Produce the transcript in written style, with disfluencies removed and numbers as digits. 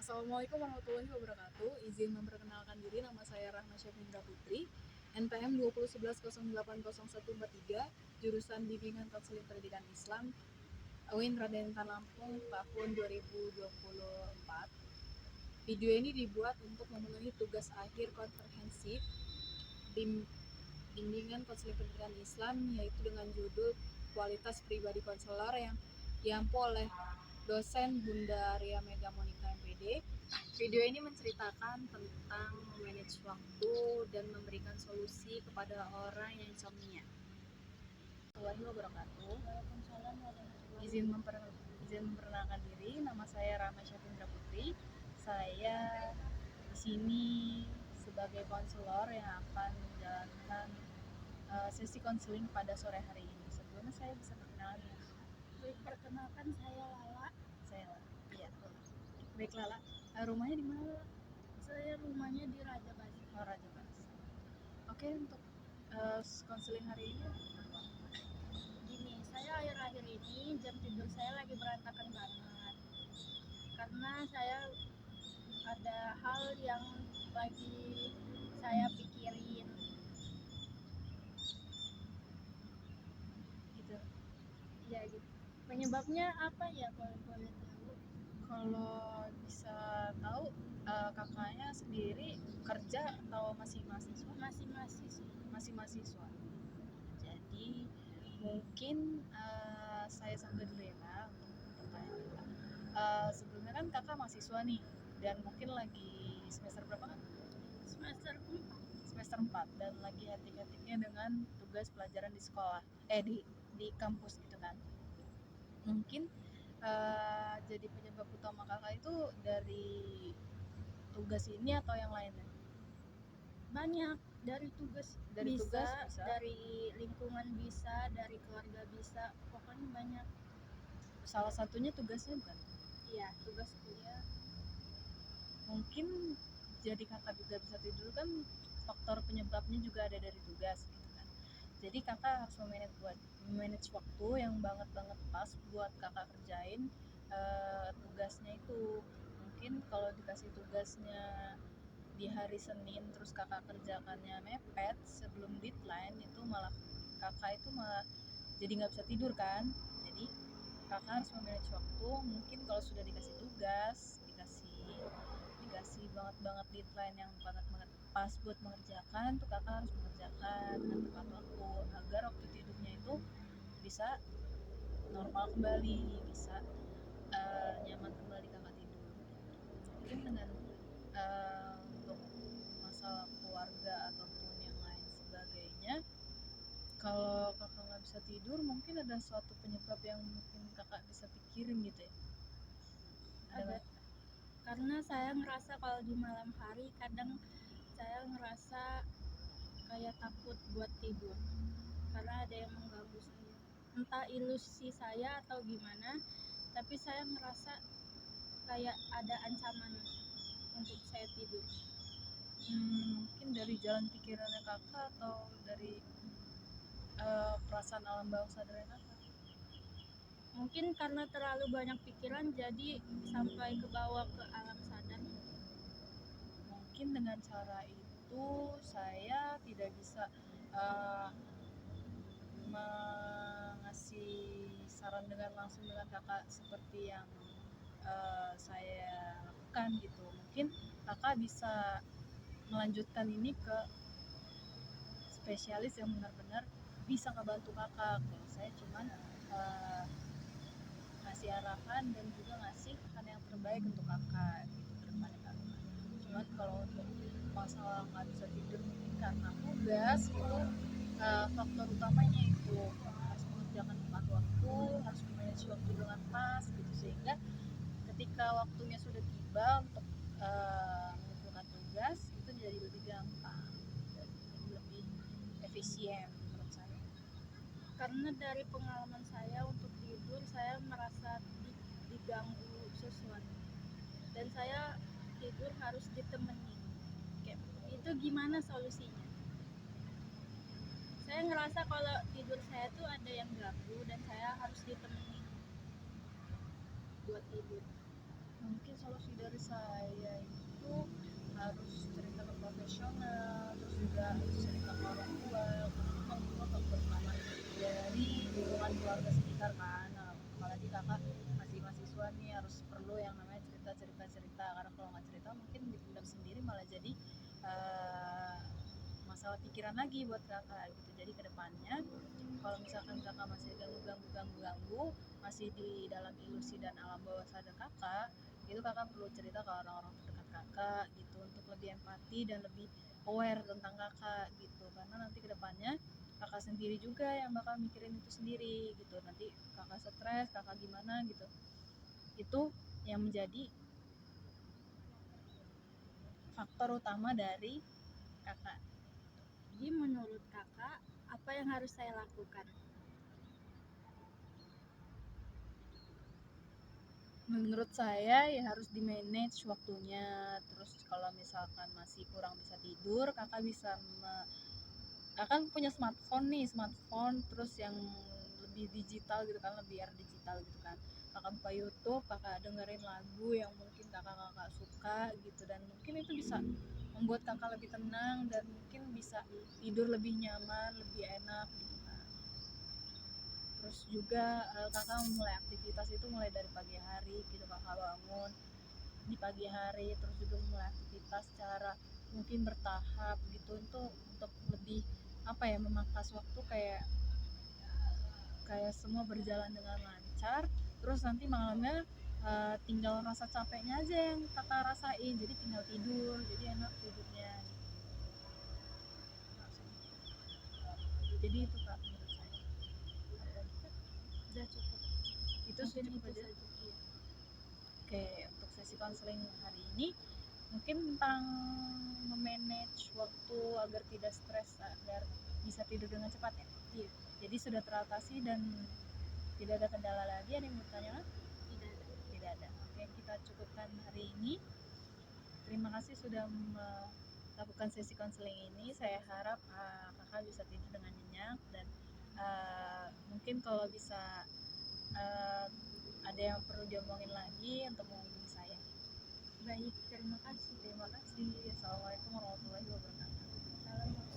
Assalamualaikum warahmatullahi wabarakatuh. Izin memperkenalkan diri, nama saya Rahma Syafindra Putri, NPM 2011-080143, jurusan Bimbingan Konseling Pendidikan Islam, UIN Raden Intan Lampung, tahun 2024. Video ini dibuat untuk memenuhi tugas akhir komprehensif Bimbingan Konseling Pendidikan Islam, yaitu dengan judul Kualitas Pribadi Konselor yang diampu oleh dosen Bunda Ria Mega Monika MPD. Video ini menceritakan tentang memanage waktu dan memberikan solusi kepada orang yang insomnia. Assalamualaikum wabarakatuh. Izin memperkenalkan diri, nama saya Rahma Syafindra Putri. Saya di sini sebagai konselor yang akan menjalankan sesi konseling pada sore hari ini. Sebelumnya saya bisa perkenalan. Perkenalkan, saya Lala. Iya. Baik Lala, rumahnya di mana? Saya rumahnya di Raja Basa. Oh, Raja Basa. Oke, untuk konseling hari ini Gini, saya akhir-akhir ini jam tidur saya lagi berantakan banget. Karena saya ada hal yang lagi saya pikirin. gitu. Ya gitu. Penyebabnya apa ya kalau boleh tahu? Kalau bisa tahu, kakaknya sendiri kerja atau masih mahasiswa? Masih mahasiswa. Jadi mungkin saya sambil dulu ya Kak untuk pertanyaan Kak. Sebelumnya kan kakak mahasiswa nih, dan mungkin lagi semester berapa kan? Semester 4. Semester 4 dan lagi hati-hatinya dengan tugas pelajaran di sekolah, di kampus gitu kan. Mungkin jadi penyebab utama kakak itu dari tugas ini atau yang lainnya? Banyak, dari tugas Dari bisa, tugas bisa. dari lingkungan bisa, dari keluarga bisa, pokoknya banyak. Salah satunya tugasnya bukan? Iya, tugas kuliah. Mungkin jadi kakak juga bisa tidur kan, faktor penyebabnya juga ada dari tugas gitu kan. Jadi kakak harus memanage waktu yang banget pas buat kakak kerjain tugasnya itu. Mungkin kalau dikasih tugasnya di hari Senin terus kakak kerjakannya mepet sebelum deadline, itu malah kakak itu malah jadi nggak bisa tidur kan. Jadi kakak harus memanage waktu. Mungkin kalau sudah dikasih tugas, dikasih banget deadline yang banget pas buat mengerjakan, tuh kakak harus mengerjakan dengan tepat waktu agar waktu tidurnya itu bisa normal kembali, bisa nyaman kembali kakak tidur. Mungkin dengan untuk masalah keluarga ataupun yang lain sebagainya, kalau kakak nggak bisa tidur, mungkin ada suatu penyebab yang mungkin kakak bisa pikirin gitu ya? Ada. Karena saya ngerasa kalau di malam hari kadang saya ngerasa kayak takut buat tidur karena ada yang mengganggu saya, entah ilusi saya atau gimana, tapi saya ngerasa kayak ada ancaman untuk saya tidur. Mungkin dari jalan pikirannya kakak atau dari perasaan alam bawah sadarnya kakak? Mungkin karena terlalu banyak pikiran jadi sampai ke bawah ke alam sadar. Mungkin dengan cara itu saya tidak bisa mengasih saran langsung dengan kakak seperti yang saya lakukan gitu. Mungkin kakak bisa melanjutkan ini ke spesialis yang benar-benar bisa ngebantu kakak. Kalau saya cuman ngasih arahan dan juga ngasih arahan yang terbaik untuk kakak gitu ke depannya kakak. Cuman kalau untuk masalah nggak bisa tidur mungkin karena tugas itu faktor utamanya itu harus mengerjakan tepat waktu, harus memanage waktu dengan pas gitu, sehingga ketika waktunya sudah tiba untuk mengumpulkan tugas itu jadi lebih gampang dan lebih efisien menurut saya. Karena dari pengalaman saya untuk tidur, saya merasa diganggu sesuatu dan saya tidur harus ditemani. Kayak itu gimana solusinya? Saya ngerasa kalau tidur saya tuh ada yang ganggu dan saya harus ditemani buat tidur. Mungkin solusi dari saya itu harus cerita ke profesional, terus juga harus cerita ke orang tua, karena memang itu faktor utama dari lingkungan keluarga sekitar kan. Nah, apalagi kakak masih mahasiswa nih, harus perlu yang namanya cerita, karena kalau nggak cerita mungkin dipendam sendiri malah jadi uh, masalah pikiran lagi buat kakak gitu. Jadi kedepannya kalau misalkan kakak masih ganggu, masih di dalam ilusi dan alam bawah sadar kakak, itu kakak perlu cerita ke orang-orang terdekat kakak gitu, untuk lebih empati dan lebih aware tentang kakak gitu, karena nanti kedepannya kakak sendiri juga yang bakal mikirin itu sendiri gitu. Nanti kakak stres, kakak gimana gitu, itu yang menjadi faktor utama dari kakak. Jadi menurut kakak, apa yang harus saya lakukan? Menurut saya ya harus di manage waktunya. Terus kalau misalkan masih kurang bisa tidur, kakak bisa kakak kan punya smartphone terus yang lebih digital gitu kan, lebih era digital gitu kan. Kakak buka YouTube, kakak dengerin lagu yang mungkin kakak suka gitu, dan mungkin itu bisa membuat kakak lebih tenang dan mungkin bisa tidur lebih nyaman, lebih enak gitu kan. Terus juga kakak mulai aktivitas itu mulai dari pagi hari gitu, kakak bangun di pagi hari, terus juga mulai aktivitas secara mungkin bertahap gitu, untuk lebih apa ya, memangkas waktu, kayak semua berjalan dengan lancar. Terus nanti malamnya tinggal rasa capeknya aja yang kakak rasain, jadi tinggal tidur, jadi enak tidurnya gitu. Jadi itu kak menurut saya. Udah cukup. Itu Mungkin cukup itu aja. saja. Iya. Oke, untuk sesi konseling hari ini mungkin tentang memanage waktu agar tidak stres, agar bisa tidur dengan cepat ya. Iya. Jadi sudah teratasi dan tidak ada kendala lagi. Ada yang bertanya? Tidak ada. Tidak ada. Oke, kita cukupkan hari ini. Terima kasih sudah melakukan sesi konseling ini. Saya harap kakak bisa tidur dengan nyenyak, dan mungkin kalau bisa ada yang perlu diomongin lagi untuk menghubungi saya. Baik, terima kasih. Terima kasih. Assalamualaikum warahmatullahi wabarakatuh. Salam.